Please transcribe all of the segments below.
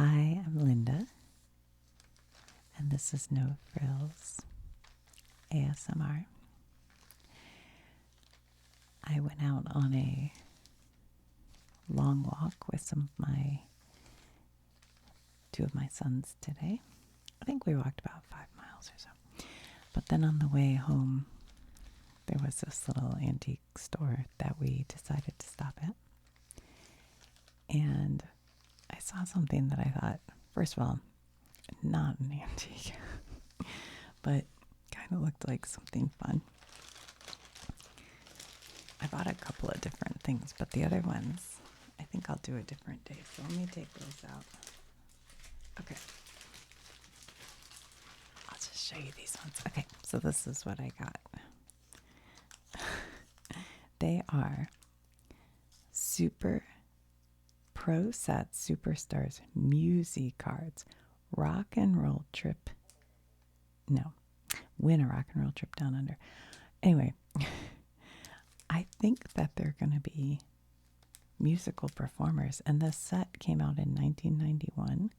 Hi, I'm Linda, and this is No Frills ASMR. I went out on a long walk with two of my sons today. I think we walked about 5 miles or so. But then on the way home, there was this little antique store that we decided to stop at. And I saw something that I thought, first of all, not an antique, but kind of looked like something fun. I bought a couple of different things, but the other ones, I think I'll do a different day. So let me take those out. Okay. I'll just show you these ones. Okay, so this is what I got. They are Super Pro Set Superstars MusiCards. Rock and roll trip. No. Win a rock and roll trip down under. Anyway, I think that they're going to be musical performers, and this set came out in 1991,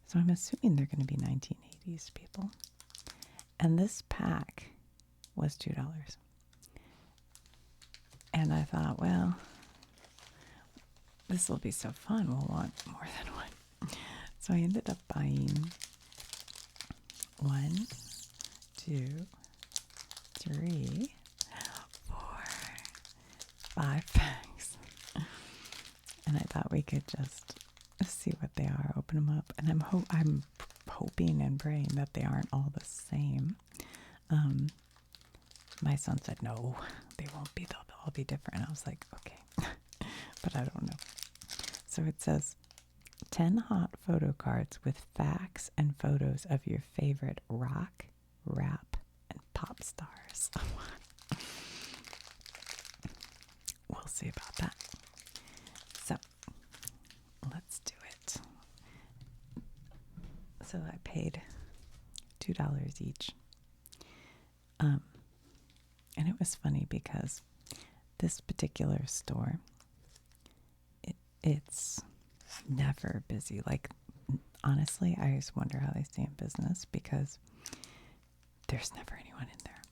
so I'm assuming they're going to be 1980s people. And this pack was $2. And I thought, well, this will be so fun, we'll want more than one. So I ended up buying 1, 2, 3, 4, 5 packs. And I thought we could just see what they are, open them up. And I'm hoping and praying that they aren't all the same. My son said, no, they won't be. They'll all be different. I was like, okay. But I don't know. So it says 10 hot photo cards with facts and photos of your favorite rock, rap, and pop stars. We'll see about that. So let's do it. So I paid $2 each. And it was funny because this particular store, it's never busy. Like, honestly, I just wonder how they stay in business because there's never anyone in there.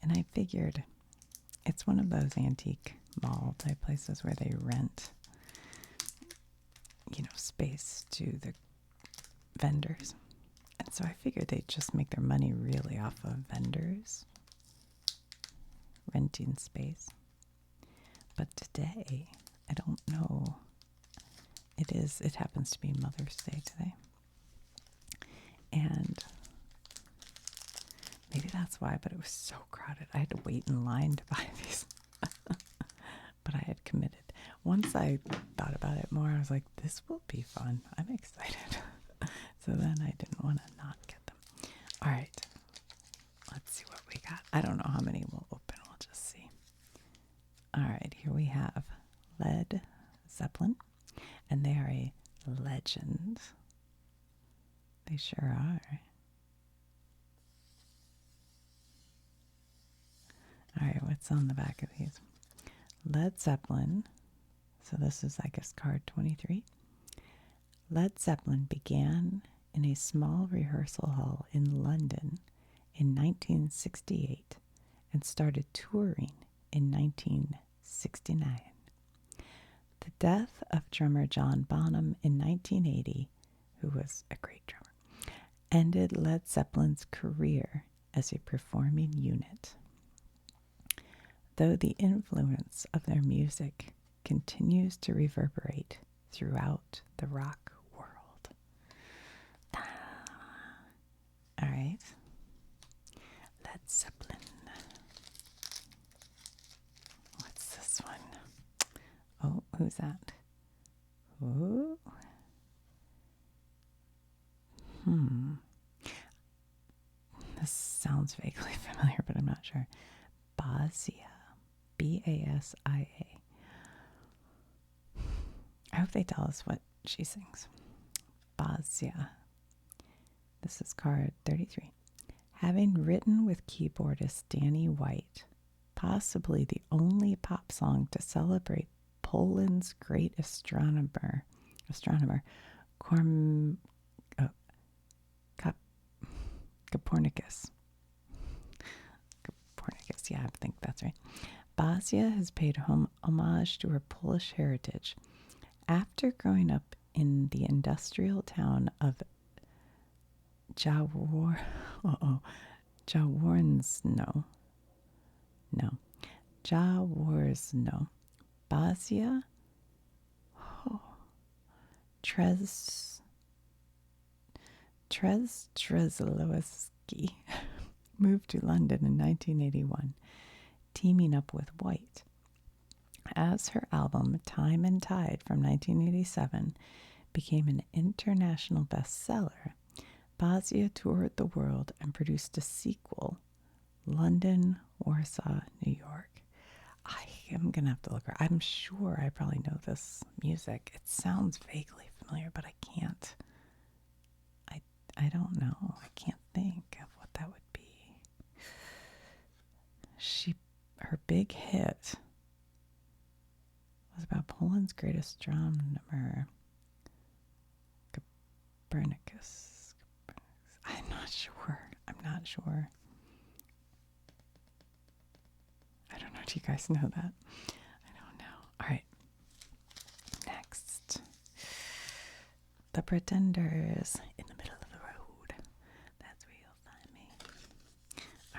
And I figured it's one of those antique mall type places where they rent, space to the vendors. And so I figured they'd just make their money really off of vendors renting space. But today, I don't know. It happens to be Mother's Day today. And maybe that's why, but it was so crowded. I had to wait in line to buy these. But I had committed. Once I thought about it more, I was like, this will be fun. I'm excited. So then I didn't want to not get them. All right. Let's see what we got. I don't know how many we'll open. We'll just see. All right. Here we have Led Zeppelin. And they are a legend. They sure are. All right. What's on the back of these? Led Zeppelin. So this is, I guess, card 23. Led Zeppelin began in a small rehearsal hall in London in 1968 and started touring in 1969. The death of drummer John Bonham in 1980, who was a great drummer, ended Led Zeppelin's career as a performing unit. Though the influence of their music continues to reverberate throughout the rock world. All right. Led Zeppelin. What's this one? Oh, who's that? Ooh. This sounds vaguely familiar, but I'm not sure. Basia. Basia. I hope they tell us what she sings. Basia. This is card 33. Having written with keyboardist Danny White, possibly the only pop song to celebrate Poland's great astronomer Corm, oh, Cap, Copernicus. Copernicus, yeah, I think that's right. Basia has paid homage to her Polish heritage. After growing up in the industrial town of Jaworno, Jaworzno, Basia Trzeciolowski moved to London in 1981, teaming up with White. As her album Time and Tide from 1987 became an international bestseller, Basia toured the world and produced a sequel, London, Warsaw, New York. I am going to have to look her. I'm sure I probably know this music. It sounds vaguely familiar, but I can't. I don't know. I can't think of what that would be. Her big hit was about Poland's greatest astronomer, Copernicus. I'm not sure. I don't know. Do you guys know that? I don't know. All right. Next. The Pretenders. In the middle of the road. That's where you'll find me.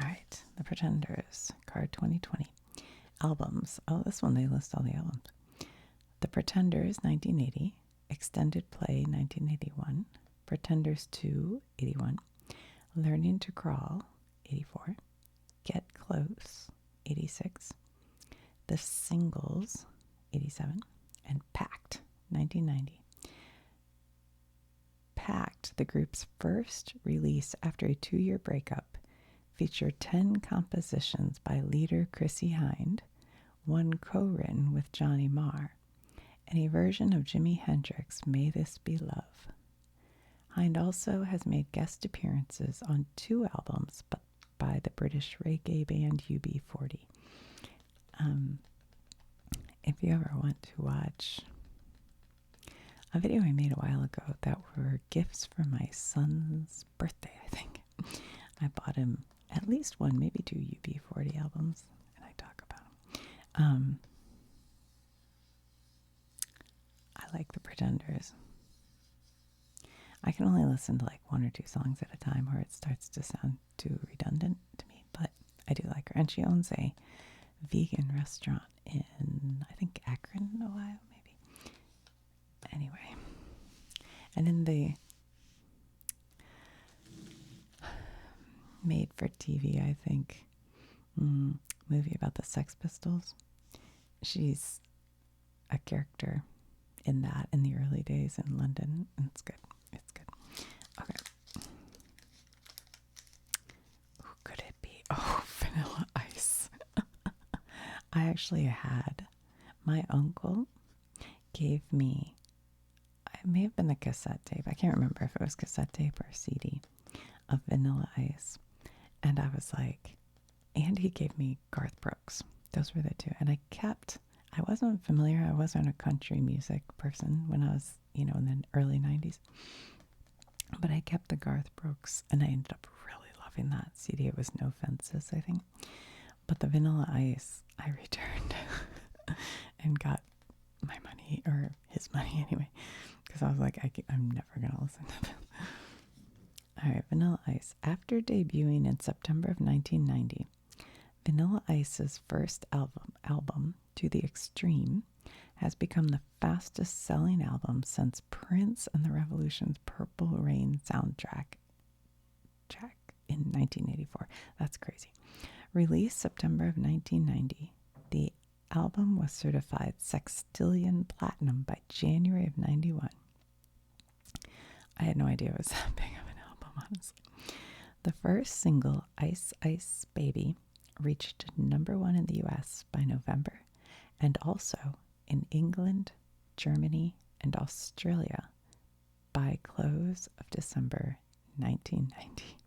All right. The Pretenders. Card 2020. Albums. Oh, this one, they list all the albums. The Pretenders, 1980. Extended Play, 1981. Pretenders 2, 81. Learning to Crawl, 84. Get Close, 86. The Singles, 87. And Packed, 1990. Packed, the group's first release after a 2-year breakup, featured 10 compositions by leader Chrissie Hynde, one co-written with Johnny Marr, and a version of Jimi Hendrix's May This Be Love. Hynde also has made guest appearances on 2 albums by the British reggae band UB40. If you ever want to watch a video I made a while ago that were gifts for my son's birthday, I think. I bought him at least 1, maybe 2 UB40 albums, and I talk about them. I like the Pretenders. I can only listen to like 1 or 2 songs at a time, or it starts to sound too redundant to me, but I do like her. And she owns a vegan restaurant in, I think, Akron, Ohio, maybe. Anyway. And in the made-for-TV, I think, movie about the Sex Pistols, she's a character in that in the early days in London, and it's good. It's good. Okay. Who could it be? Oh, Vanilla Ice. I actually had, my uncle gave me, it may have been the cassette tape. I can't remember if it was cassette tape or CD of Vanilla Ice. And I was like, and he gave me Garth Brooks. Those were the 2. And I wasn't familiar. I wasn't a country music person when I was, in the early 90s. But I kept the Garth Brooks, and I ended up really loving that CD. It was No Fences, I think. But the Vanilla Ice, I returned and got my money, or his money anyway, because I was like, I'm never going to listen to this. All right, Vanilla Ice. After debuting in September of 1990, Vanilla Ice's first album, To the Extreme, has become the fastest-selling album since Prince and the Revolution's Purple Rain soundtrack in 1984. That's crazy. Released September of 1990, the album was certified Sextillion Platinum by January of 91. I had no idea it was that big of an album, honestly. The first single, Ice Ice Baby, reached number 1 in the US by November, and also in England, Germany, and Australia by close of December 1990.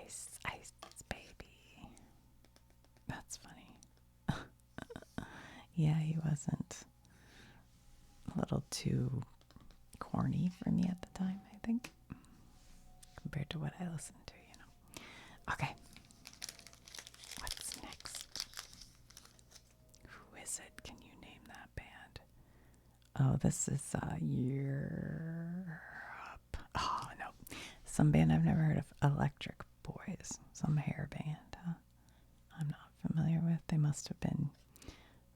Ice Ice Baby. That's funny. Yeah, he wasn't a little too corny for me at the time, I think, compared to what I listened to, you know. Okay. What's next? Who is it? Can you name that band? Oh, this is Europe. Oh, no. Some band I've never heard of. Electric Boys. Some hair band. I'm not familiar with. They must have been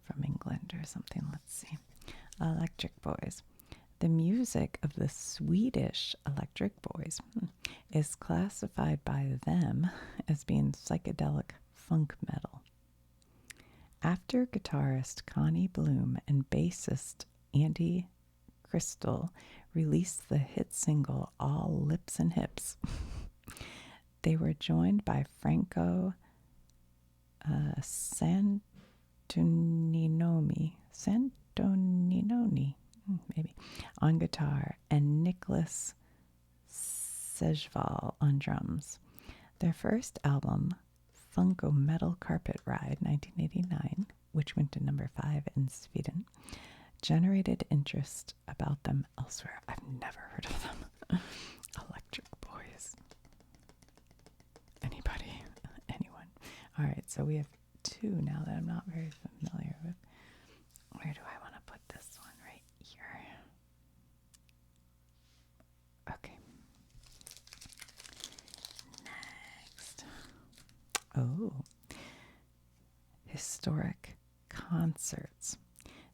from England or something. Let's see. Electric Boys. The music of the Swedish Electric Boys is classified by them as being psychedelic funk metal. After guitarist Connie Bloom and bassist Andy Crystal released the hit single All Lips and Hips, they were joined by Franco Santoninoni, maybe, on guitar, and Nicholas Sejval on drums. Their first album, Funko Metal Carpet Ride, 1989, which went to number 5 in Sweden, generated interest about them elsewhere. I've never heard of them. Electric Boys. Anybody? Anyone? All right, so we have 2 now that I'm not very familiar with. Where do I want to put this one? Right here. Okay. Next. Oh. Historic concerts.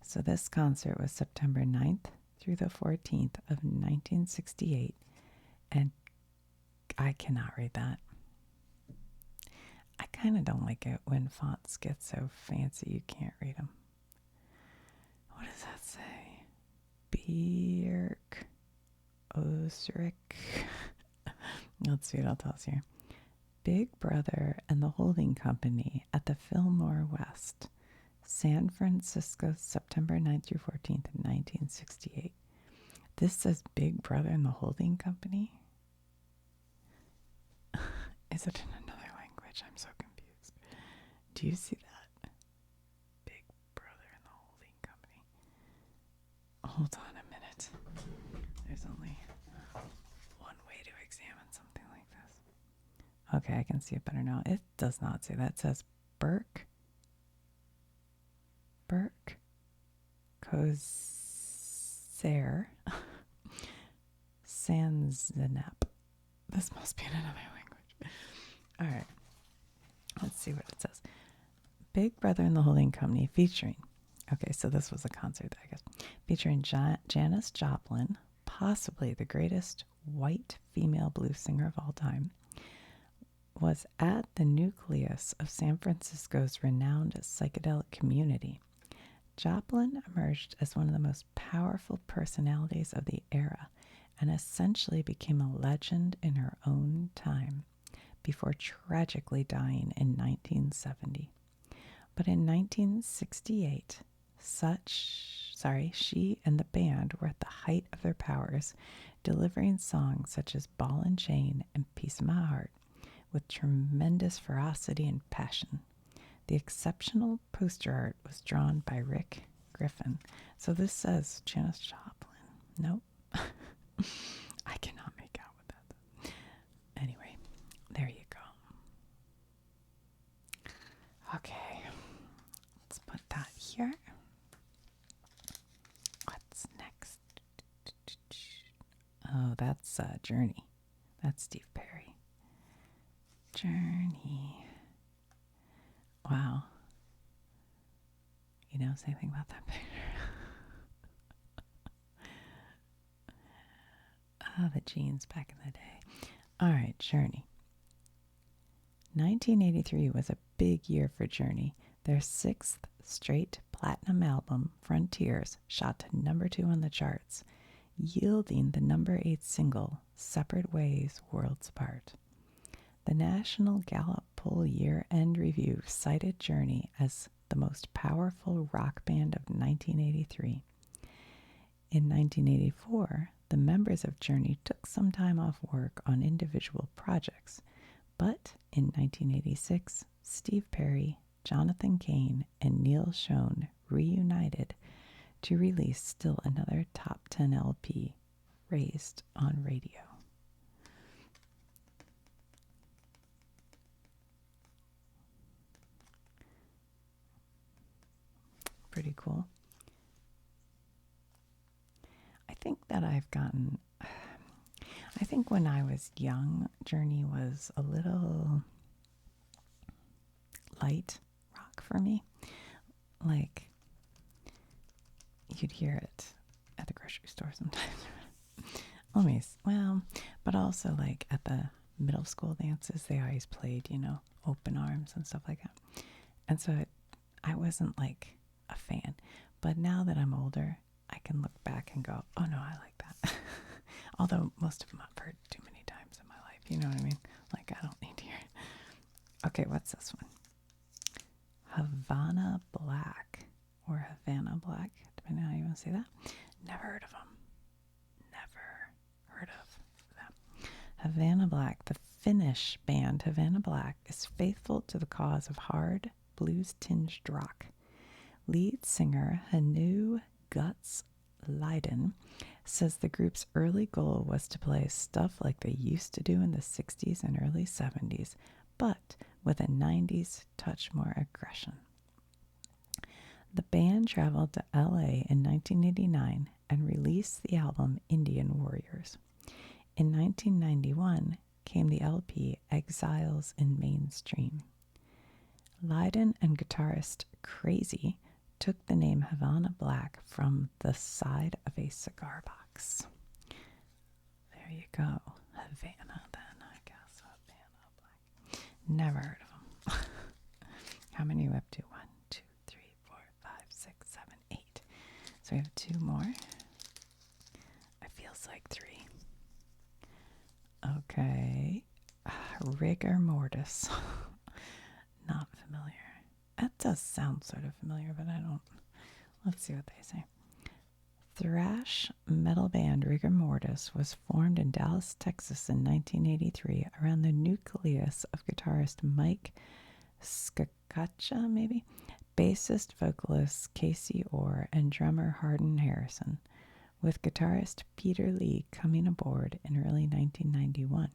So this concert was September 9th through the 14th of 1968, and I cannot read that. I kind of don't like it when fonts get so fancy you can't read them. What does that say? Björk Osrik. Let's see what it tells here. Big Brother and the Holding Company at the Fillmore West, San Francisco, September 9th through 14th, 1968. This says Big Brother and the Holding Company? Is it in another language? I'm so confused. Do you see that? Big Brother and the Holding Company. Hold on a minute. There's only one way to examine something like this. Okay, I can see it better now. It does not say that. It says Burke Kozer Sanzenap. This must be in another language. All right. Let's see what it says. Big Brother and the Holding Company featuring, okay, so this was a concert, I guess, featuring Janis Joplin, possibly the greatest white female blues singer of all time, was at the nucleus of San Francisco's renowned psychedelic community. Joplin emerged as one of the most powerful personalities of the era and essentially became a legend in her own time before tragically dying in 1970. But in 1968, she and the band were at the height of their powers, delivering songs such as Ball and Chain and Piece of My Heart with tremendous ferocity and passion. The exceptional poster art was drawn by Rick Griffin. So this says Janis Joplin. Nope. I cannot make out with that. Anyway, there you go. Okay. Let's put that here. What's next? Oh, that's Journey. That's Steve Perry. Journey. Wow. You know, say anything about that picture? The jeans back in the day. All right, Journey. 1983 was a big year for Journey. Their 6th straight platinum album, Frontiers, shot to number 2 on the charts, yielding the number 8 single, Separate Ways, Worlds Apart. The National Gallup Poll year-end review cited Journey as the most powerful rock band of 1983. In 1984, the members of Journey took some time off work on individual projects, but in 1986, Steve Perry, Jonathan Cain, and Neil Schon reunited to release still another top 10 LP, raised on radio. Pretty cool. I think that I think when I was young, Journey was a little light rock for me. Like, you'd hear it at the grocery store sometimes. But also like at the middle school dances, they always played, open arms and stuff like that. And so I wasn't like a fan. But now that I'm older, I can look back and go, oh no, I like that. Although most of them I've heard too many times in my life. You know what I mean? Like, I don't need to hear it. Okay, what's this one? Havana Black, or Havana Black, depending on how you want to say that. Never heard of them. Never heard of them. Havana Black, the Finnish band Havana Black, is faithful to the cause of hard, blues-tinged rock. Lead singer Hanu Guts Leiden says the group's early goal was to play stuff like they used to do in the 60s and early 70s, but with a 90s touch, more aggression. The band traveled to LA in 1989 and released the album Indian Warriors. In 1991 came the LP Exiles in Mainstream. Leiden and guitarist Crazy took the name Havana Black from the side of a cigar box. There you go. Havana, then, I guess. Havana Black. Never heard of them. How many are we up to? 1, 2, 3, 4, 5, 6, 7, 8. So we have 2 more. It feels like 3. Okay. Rigor mortis. Not familiar. That does sound sort of familiar, but I don't. Let's see what they say. Thrash metal band Rigor Mortis was formed in Dallas, Texas in 1983 around the nucleus of guitarist Mike Skakacha, maybe, bassist vocalist Casey Orr, and drummer Hardin Harrison, with guitarist Peter Lee coming aboard in early 1991.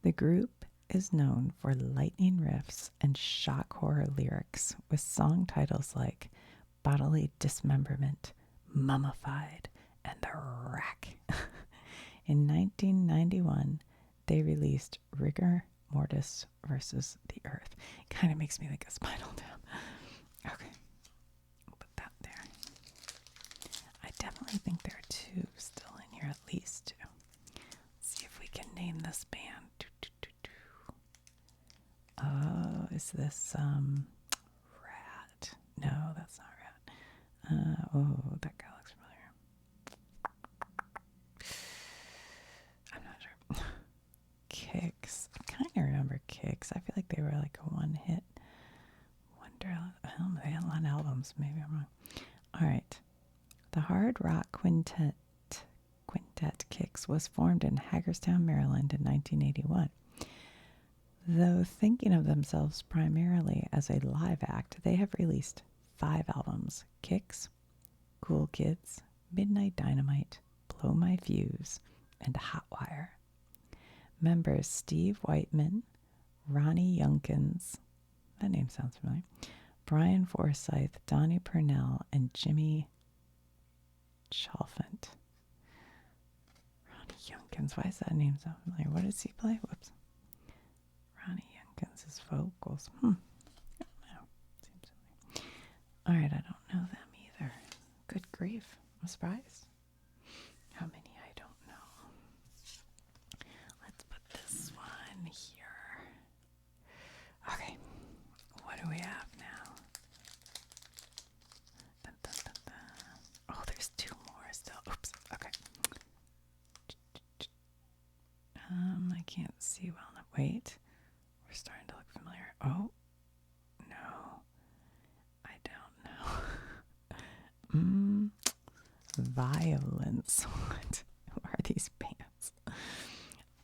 The group is known for lightning riffs and shock horror lyrics with song titles like Bodily Dismemberment, Mummified, and The Rack. In 1991, they released Rigor Mortis versus the Earth. Kind of makes me think of Spinal Tap. Okay, I'll put that there. I definitely think there are 2 still in here, at least 2. Let's see if we can name this band. Oh, is this Rat? No, that's not Rat. Oh, that guy looks familiar. I'm not sure. Kicks. I kind of remember Kicks. I feel like they were like a one-hit wonder. They had a lot of albums. Maybe I'm wrong. All right. The hard rock quintet Kicks was formed in Hagerstown, Maryland in 1981. Though thinking of themselves primarily as a live act, they have released 5 albums: Kicks, Cool Kids, Midnight Dynamite, Blow My Fuse, and Hotwire. Members Steve Whiteman, Ronnie Youngkins, that name sounds familiar, Brian Forsyth, Donnie Purnell, and Jimmy Chalfant. Ronnie Youngkins, why is that name so familiar? What does he play? Whoops. Ronnie Youngkins' vocals. I don't know. Seems familiar. All right, I don't know them either. Good grief. I'm surprised. How many I don't know. Let's put this one here. Okay. What do we have now? Dun, dun, dun, dun. Oh, there's 2 more still. Oops. Okay. I can't see well enough. Wait. We're starting to look familiar. Oh. No. I don't know. Violence. What? Who are these bands?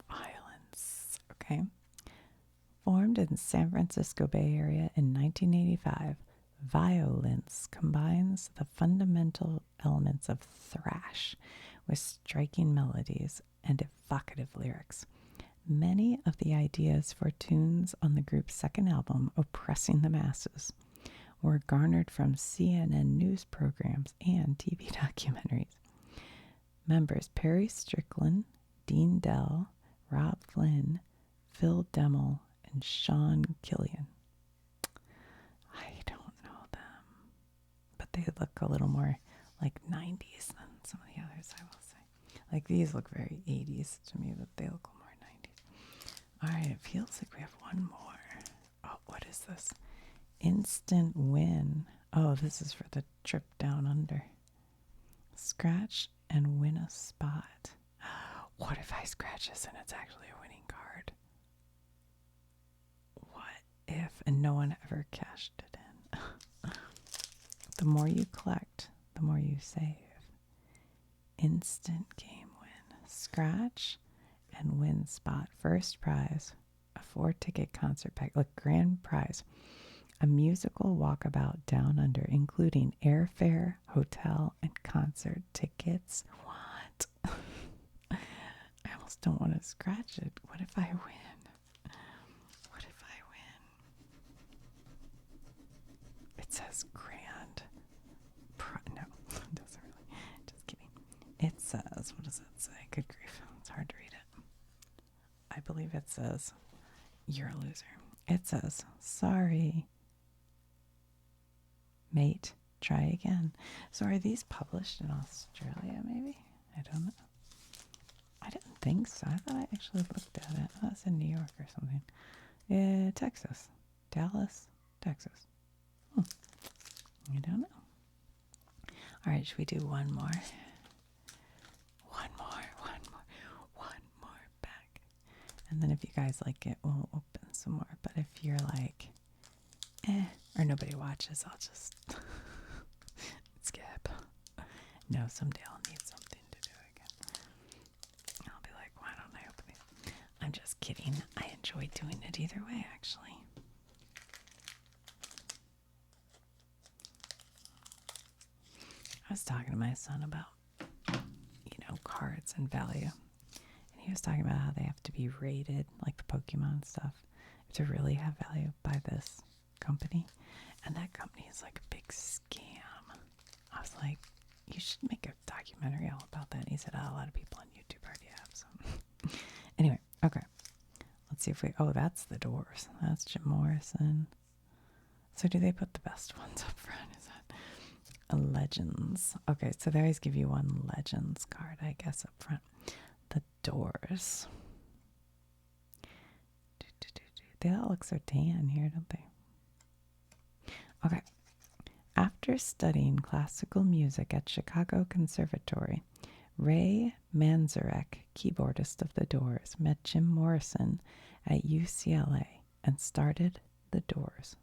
Violence. Okay. Formed in San Francisco Bay Area in 1985, Violence combines the fundamental elements of thrash with striking melodies and evocative lyrics. Many of the ideas for tunes on the group's second album, Oppressing the Masses, were garnered from CNN news programs and TV documentaries. Members Perry Strickland, Dean Dell, Rob Flynn, Phil Demmel, and Sean Killian. I don't know them, but they look a little more like 90s than some of the others, I will say. Like these look very 80s to me, but they look more 90s. All right, it feels like we have one more. Oh, what is this? Instant win. Oh, this is for the trip down under. Scratch and win a spot. What if I scratch this and it's actually a winning card? What if? And no one ever cashed it in. The more you collect, the more you save. Instant game win. Scratch and win spot. First prize, a 4-ticket concert pack. Look, grand prize. A musical walkabout down under, including airfare, hotel, and concert tickets. What? I almost don't want to scratch it. What if I win? What if I win? It says grand. No, it doesn't really. Just kidding. It says, what does it say? Good grief. It's hard to read it. I believe it says, you're a loser. It says, sorry, mate, try again. So are these published in Australia, maybe? I don't know. I didn't think so. I thought I actually looked at it. Oh, it's in New York or something. Texas. Dallas, Texas. I don't know. All right, should we do one more? One more back. And then if you guys like it, we'll open some more. But if you're like, or nobody watches, I'll just skip. No, someday I'll need something to do again. I'll be like, why don't I open these? I'm just kidding. I enjoy doing it either way, actually. I was talking to my son about, cards and value. And he was talking about how they have to be rated, like the Pokemon stuff, to really have value by this company. And that company is like a big scam. I was like, you should make a documentary all about that. And he said, a lot of people on YouTube already have. So anyway, okay. Let's see if we, that's the Doors. That's Jim Morrison. So do they put the best ones up front? Is that Legends? Okay, so they always give you one Legends card, I guess, up front. The Doors. They all look so tan here, don't they? Okay. After studying classical music at Chicago Conservatory, Ray Manzarek, keyboardist of The Doors, met Jim Morrison at UCLA and started The Doors.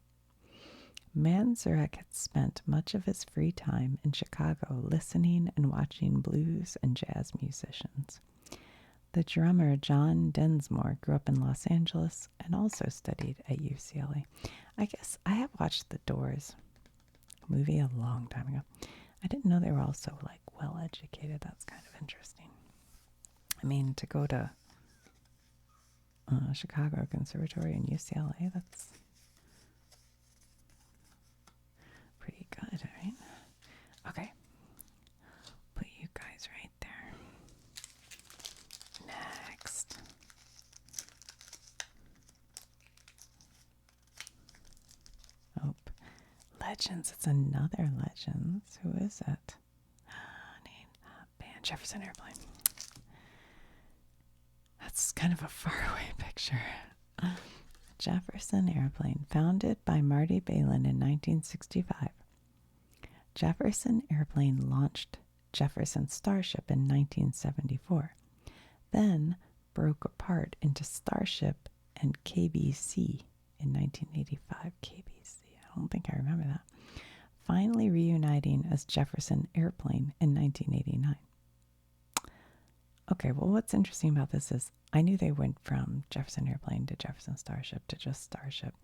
Manzarek had spent much of his free time in Chicago listening and watching blues and jazz musicians. The drummer John Densmore grew up in Los Angeles and also studied at UCLA. I guess I have watched The Doors movie a long time ago. I didn't know they were all so well educated. That's kind of interesting. I mean, to go to Chicago Conservatory and UCLA, that's pretty good, right? Okay. Put you guys right there. Next. Oh, Legends. It's another Legends. Who is it? Name that band. Jefferson Airplane. That's kind of a faraway picture. Jefferson Airplane, founded by Marty Balin in 1965. Jefferson Airplane launched Jefferson Starship in 1974, then broke apart into Starship and KBC in 1985. KBC, I don't think I remember that. Finally reuniting as Jefferson Airplane in 1989. Okay, well, what's interesting about this is I knew they went from Jefferson Airplane to Jefferson Starship to just Starship,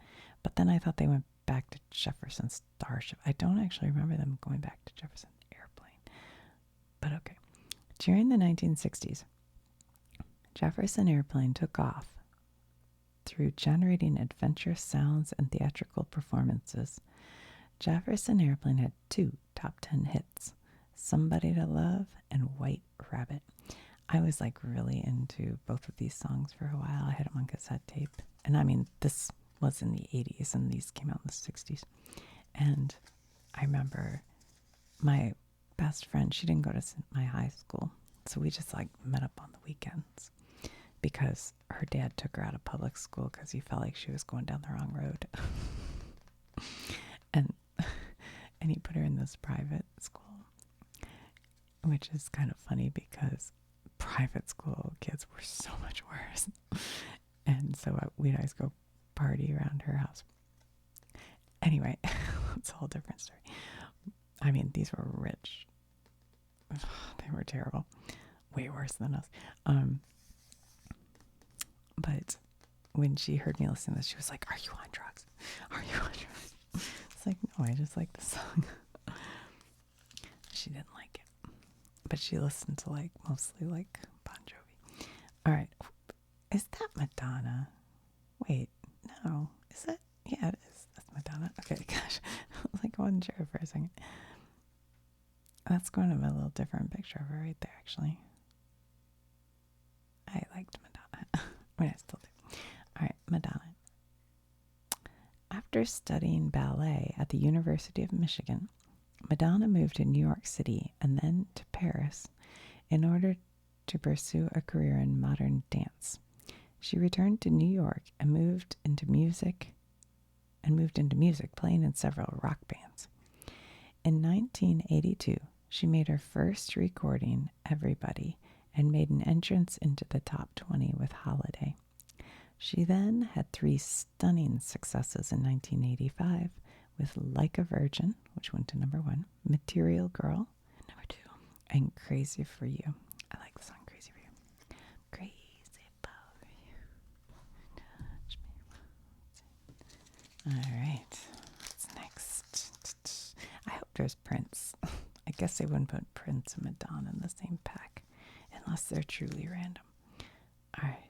but then I thought they went back to Jefferson Starship. I don't actually remember them going back to Jefferson Airplane. But okay. During the 1960s, Jefferson Airplane took off through generating adventurous sounds and theatrical performances. Jefferson Airplane had 2 top 10 hits, Somebody to Love and White Rabbit. I was like really into both of these songs for a while. I had them on cassette tape. And I mean, this was in the 80s and these came out in the 60s. And I remember my best friend, she didn't go to my high school. So we just like met up on the weekends because her dad took her out of public school because he felt like she was going down the wrong road. and he put her in this private school, which is kind of funny because private school kids were so much worse. And so we'd always go party around her house. Anyway, it's a whole different story. I mean, these were rich. They were terrible. Way worse than us. But when she heard me listen to this, she was like, "Are you on drugs? Are you on drugs?" It's like, no, I just like the song. She didn't like it. But she listened to like mostly like Bon Jovi. All right. Is that Madonna? Wait, no. Is it? Yeah, it is. That's Madonna. Okay, gosh. I wasn't sure for a second. That's going to be a little different picture of her right there, actually. I liked Madonna. I still do. All right, Madonna. After studying ballet at the University of Michigan, Madonna moved to New York City and then to Paris in order to pursue a career in modern dance. She returned to New York and moved into music, playing in several rock bands. In 1982, she made her first recording, Everybody, and made an entrance into the top 20 with Holiday. She then had 3 stunning successes in 1985 with Like a Virgin, which went to number 1, Material Girl, number 2, and Crazy for You. I like the song Crazy for You. Crazy for you. Touch me. All right. What's next? I hope there's Prince. I guess they wouldn't put Prince and Madonna in the same pack unless they're truly random. All right.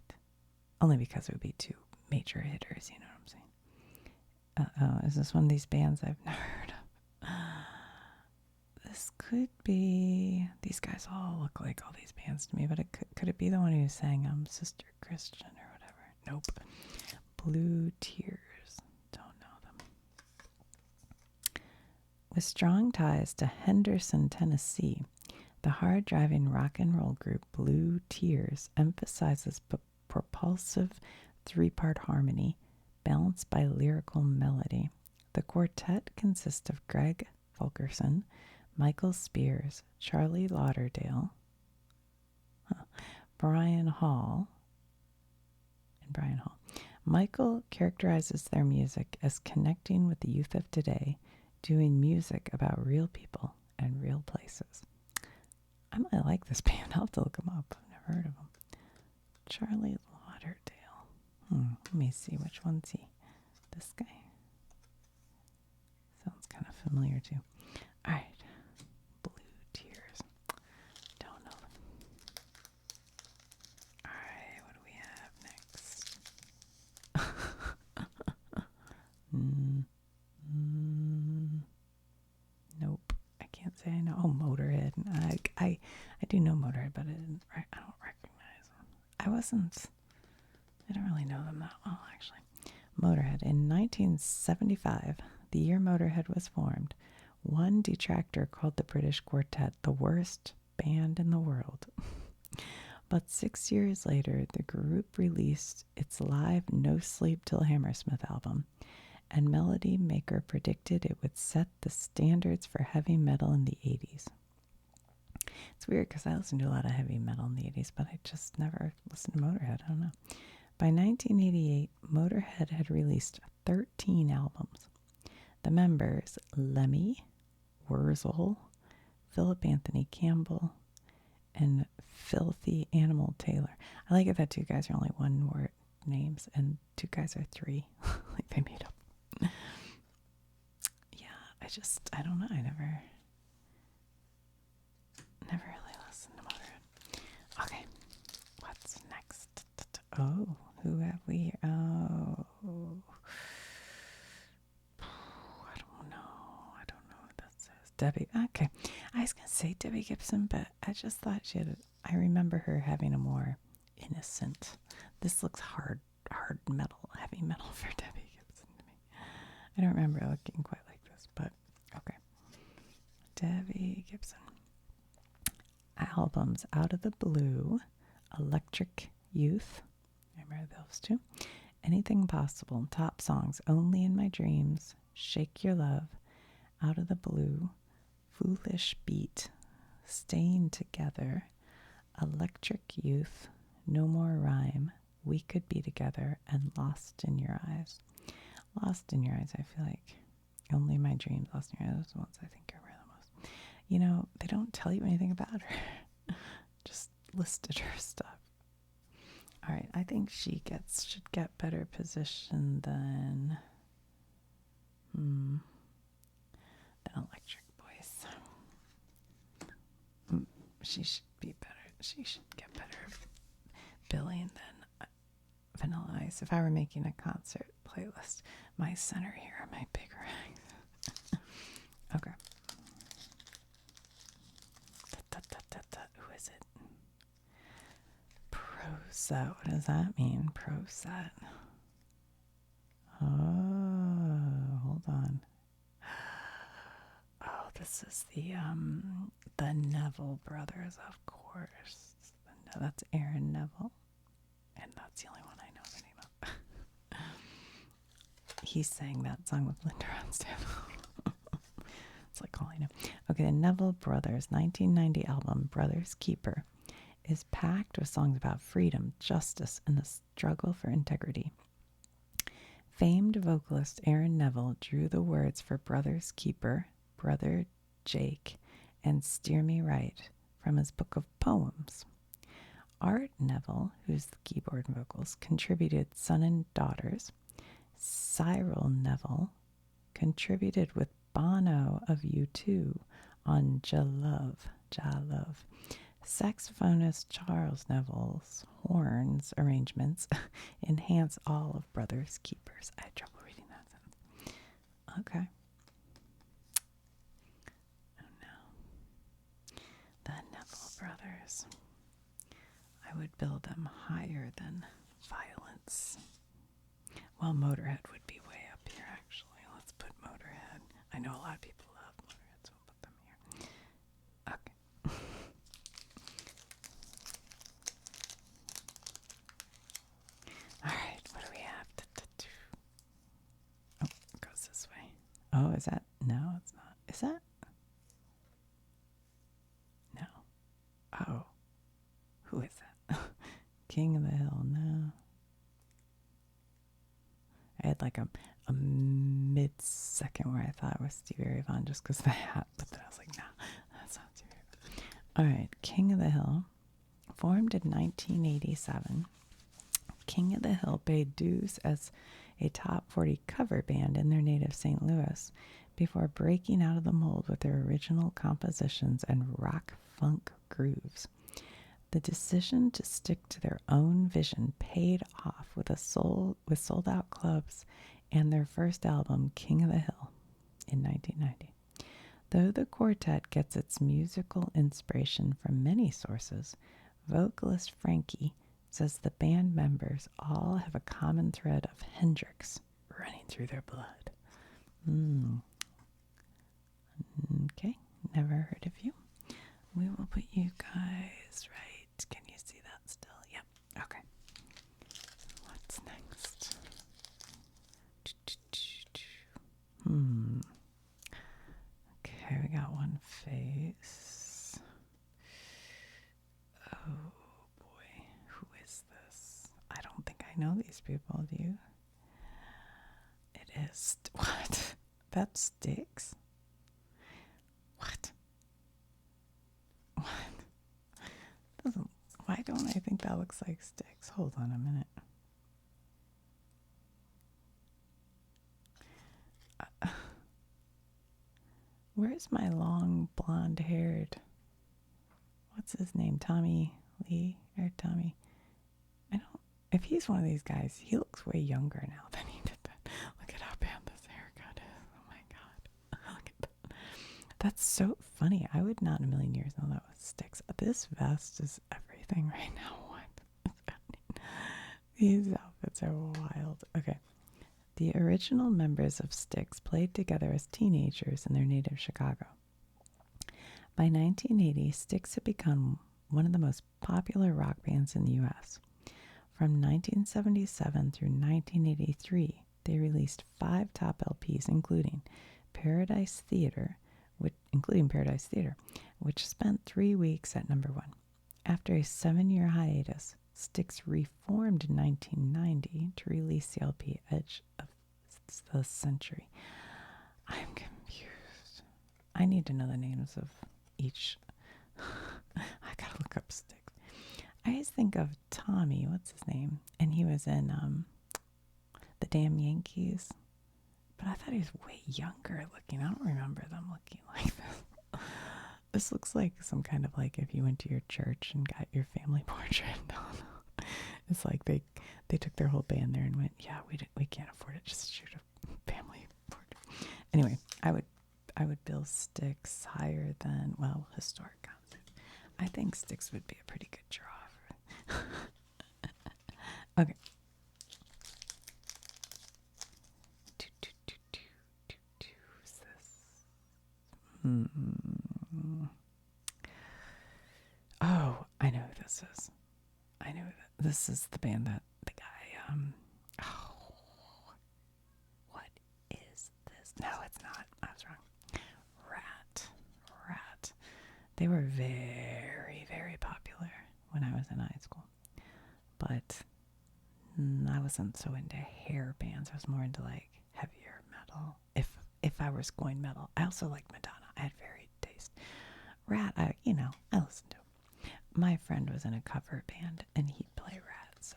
Only because it would be 2 major hitters, you know what I'm saying? Is this one of these bands I've never heard of? This could be... These guys all look like all these bands to me, but could it be the one who sang Sister Christian or whatever? Nope. Blue Tears. Don't know them. With strong ties to Henderson, Tennessee, the hard-driving rock and roll group Blue Tears emphasizes propulsive 3-part harmony balanced by lyrical melody. The quartet consists of Greg Fulkerson, Michael Spears, Charlie Lauderdale, Brian Hall. Michael characterizes their music as connecting with the youth of today, doing music about real people and real places. I might like this band. I'll have to look them up. I've never heard of them. Charlie Lauderdale. Let me see, which one's he? This guy. Sounds kind of familiar too. All right. Blue Tears. Don't know them. All right, what do we have next? Nope. I can't say I know. Oh, Motorhead. I do know Motorhead, but I don't recognize them. I don't really know them that well, actually. Motorhead. In 1975, the year Motorhead was formed, one detractor called the British quartet the worst band in the world. But 6 years later, the group released its live No Sleep Till Hammersmith album, and Melody Maker predicted it would set the standards for heavy metal in the 80s. It's weird because I listened to a lot of heavy metal in the 80s, but I just never listened to Motorhead. I don't know. By 1988, Motorhead had released 13 albums. The members, Lemmy, Wurzel, Philip Anthony Campbell, and Filthy Animal Taylor. I like it that 2 guys are only 1-word names and 2 guys are 3. Like they made up. Yeah, I don't know. I never really listened to Motorhead. Oh, who have we here? Oh, I don't know. I don't know what that says. Debbie. Okay. I was going to say Debbie Gibson, but I just thought she had, I remember her having a more innocent. This looks hard metal, heavy metal for Debbie Gibson to me. I don't remember looking quite like this, but okay. Debbie Gibson. Albums: Out of the Blue, Electric Youth. Remember those two? Anything Possible, Top Songs, Only in My Dreams, Shake Your Love, Out of the Blue, Foolish Beat, Staying Together, Electric Youth, No More Rhyme, We Could Be Together, and Lost in Your Eyes. Lost in Your Eyes, I feel like Only My Dreams, Lost in Your Eyes, those are the ones I think I read the most. You know, they don't tell you anything about her. Just listed her stuff. All right, I think she should get better position than Electric Voice. She should be better. She should get better billing than Vanilla Ice. If I were making a concert playlist, my center here are my big rags. Okay. Who is it? Proset. What does that mean? Proset. Oh, hold on. Oh, this is the Neville brothers, of course. That's Aaron Neville, and that's the only one I know the name of. He sang that song with Linda Ronstadt. It's like all I know. Okay, the Neville Brothers 1990 album, Brothers Keeper, is packed with songs about freedom, justice, and the struggle for integrity. Famed vocalist Aaron Neville drew the words for Brothers Keeper, Brother Jake, and Steer Me Right from his book of poems. Art Neville, who's the keyboard and vocals, contributed Son and Daughters. Cyril Neville contributed with Bono of U2 on Ja Love. Saxophonist Charles Neville's horns arrangements enhance all of Brothers Keepers. I had trouble reading that sentence. Okay. Oh no. The Neville Brothers. I would build them higher than Violence. Well, Motorhead would be way up here, actually. Let's put Motorhead. I know a lot of people love Motorhead, so we'll put them here. Okay. All right, what do we have? Oh, it goes this way. Oh, is that? No, it's not. Is that? No. Oh. Who is that? King of the Hill. No. I had like a mid-second where I thought it was Stevie Ray Vaughan just because of the hat, but then I was like, no, that's not Stevie Ray Vaughan. All right, King of the Hill. Formed in 1987, King of the Hill paid dues as a top 40 cover band in their native St. Louis before breaking out of the mold with their original compositions and rock-funk grooves. The decision to stick to their own vision paid off with sold-out clubs and their first album, King of the Hill, in 1990. Though the quartet gets its musical inspiration from many sources, vocalist Frankie says the band members all have a common thread of Hendrix running through their blood. Okay, never heard of you. We will put you guys right. Can you see that still? Yep. Okay. What's next? Okay, we got one face. Oh boy, who is this? I don't think I know these people, do you? It is. What? That's Styx? What? Why don't I think that looks like Styx? Hold on a minute. Where's my long blonde haired? What's his name? Tommy Lee or Tommy? if he's one of these guys, he looks way younger now than he did then. Look at how bad this haircut is. Oh my god. Look at that. That's so funny. I would not in a million years know that was Styx. This vest is everything right now. What is happening? These outfits are wild. Okay. The original members of Styx played together as teenagers in their native Chicago. By 1980, Styx had become one of the most popular rock bands in the U.S. From 1977 through 1983, they released 5 top LPs, including Paradise Theater, which spent 3 weeks at number 1. After a 7-year hiatus, Styx reformed in 1990 to release the LP Edge of the Century. I'm confused. I need to know the names of each. I gotta look up Styx. I always think of Tommy, what's his name? And he was in the Damn Yankees. But I thought he was way younger looking. I don't remember them looking like this. This looks like some kind of like if you went to your church and got your family portrait. It's like they took their whole band there and went, yeah, we can't afford it. Just shoot a family portrait. Anyway, I would bill Styx higher than, well, historic concert. I think Styx would be a pretty good draw for it. Okay. Who's this? Oh, I know who this is. I know that this is the band that the guy, what is this? No, it's not. I was wrong. Rat. They were very, very popular when I was in high school. But I wasn't so into hair bands. I was more into like heavier metal. If I was going metal. I also liked Madonna. I had varied taste. Rat, I listened to. My friend was in a cover band, and he'd play Rat, so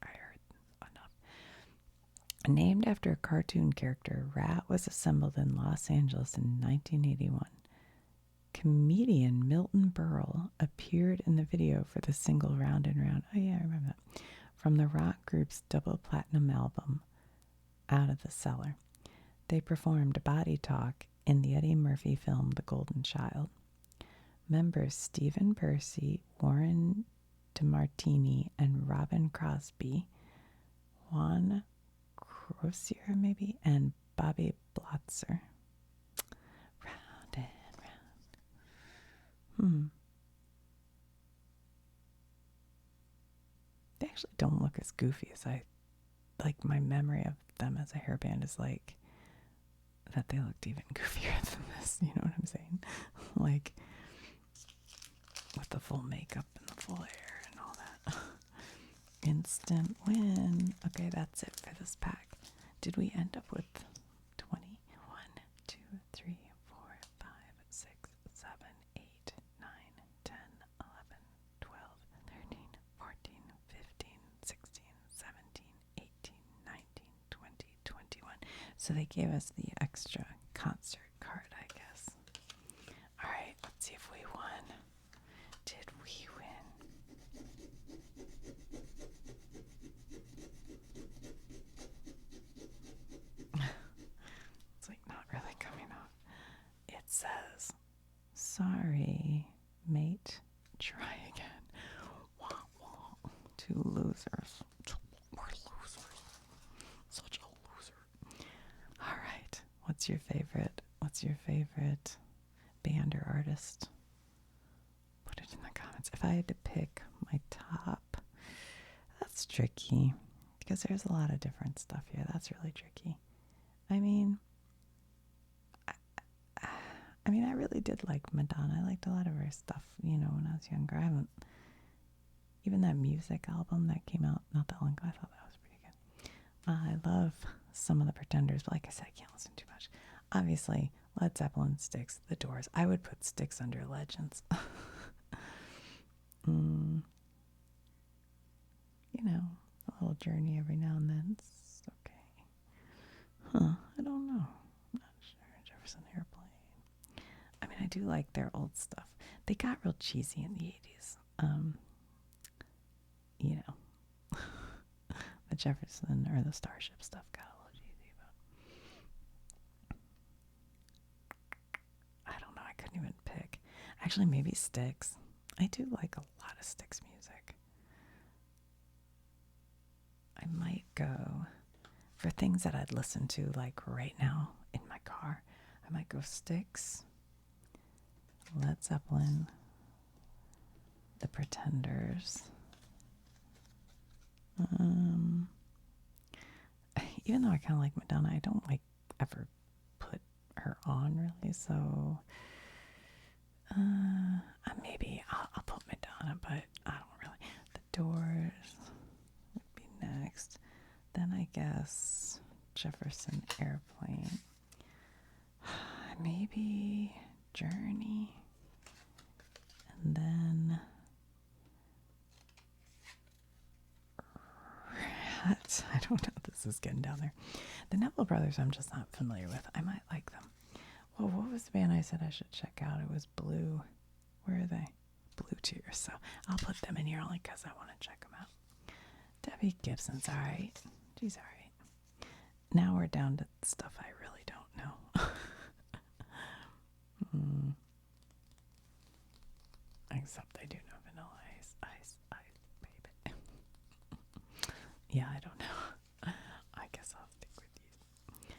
I heard enough. Named after a cartoon character, Rat was assembled in Los Angeles in 1981. Comedian Milton Berle appeared in the video for the single Round and Round. Oh yeah, I remember that. From the rock group's double platinum album, Out of the Cellar. They performed Body Talk in the Eddie Murphy film The Golden Child. Members Stephen Percy, Warren DeMartini, and Robin Crosby, Juan Crosier maybe, and Bobby Blotzer. Round and round. They actually don't look as goofy as I like. My memory of them as a hair band is like that they looked even goofier than this. You know what I'm saying? Like with the full makeup and the full hair and all that. Instant win. Okay, that's it for this pack. Did we end up with 20? 1, 2, 3, 4, 5, 6, 7, 8, 9, 10, 11, 12, 13, 14, 15, 16, 17, 18, 19, 20, 21. So they gave us the extra concert card, I guess. All right, let's see if we won. Did we win? It's like not really coming off. It says, sorry, mate, try again. Wah, wah. 2 losers. We're losers. Such a loser. All right. What's your favorite? What's your favorite band or artist? Put it in the comments. If I had to pick my top, that's tricky because there's a lot of different stuff here. That's really tricky. I mean, I really did like Madonna. I liked a lot of her stuff, when I was younger. I haven't, even that music album that came out not that long ago, I thought that was pretty good. I love some of the Pretenders, but like I said, I can't listen too much. Obviously, Led Zeppelin, Styx, The Doors. I would put Styx under Legends. A little Journey every now and then. It's okay. I don't know. I'm not sure. Jefferson Airplane. I mean, I do like their old stuff. They got real cheesy in the 80s. the Jefferson or the Starship stuff got a little cheesy, but I don't know. I couldn't even pick. Actually, maybe Styx. I do like a lot of Styx music. I might go for things that I'd listen to like right now in my car. I might go Styx, Led Zeppelin, The Pretenders. Even though I kind of like Madonna, I don't like ever put her on really. So maybe I'll put Madonna, but I don't really. The Doors would be next. Then I guess Jefferson Airplane. Maybe Journey. And then Rats. I don't know. This is getting down there. The Neville Brothers I'm just not familiar with. I might like them. Well, what was the band I said I should check out? It was Blue. Where are they? Blue Tears. So I'll put them in here only because I want to check them out. Debbie Gibson's alright. She's alright. Now we're down to stuff I really don't know. Except I do know Vanilla Ice. Baby. Yeah, I don't know. I guess I'll stick with these.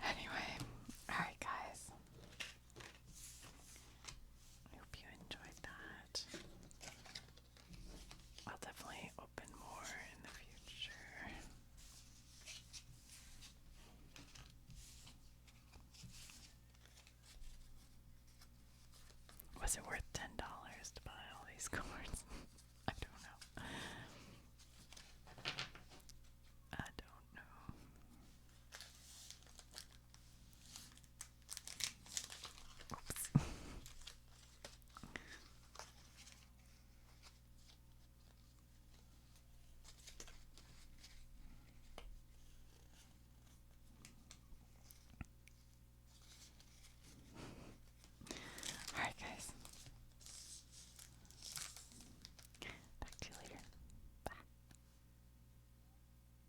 Anyway, alright guys. I hope you enjoyed that. I'll definitely open more in the future. Was it worth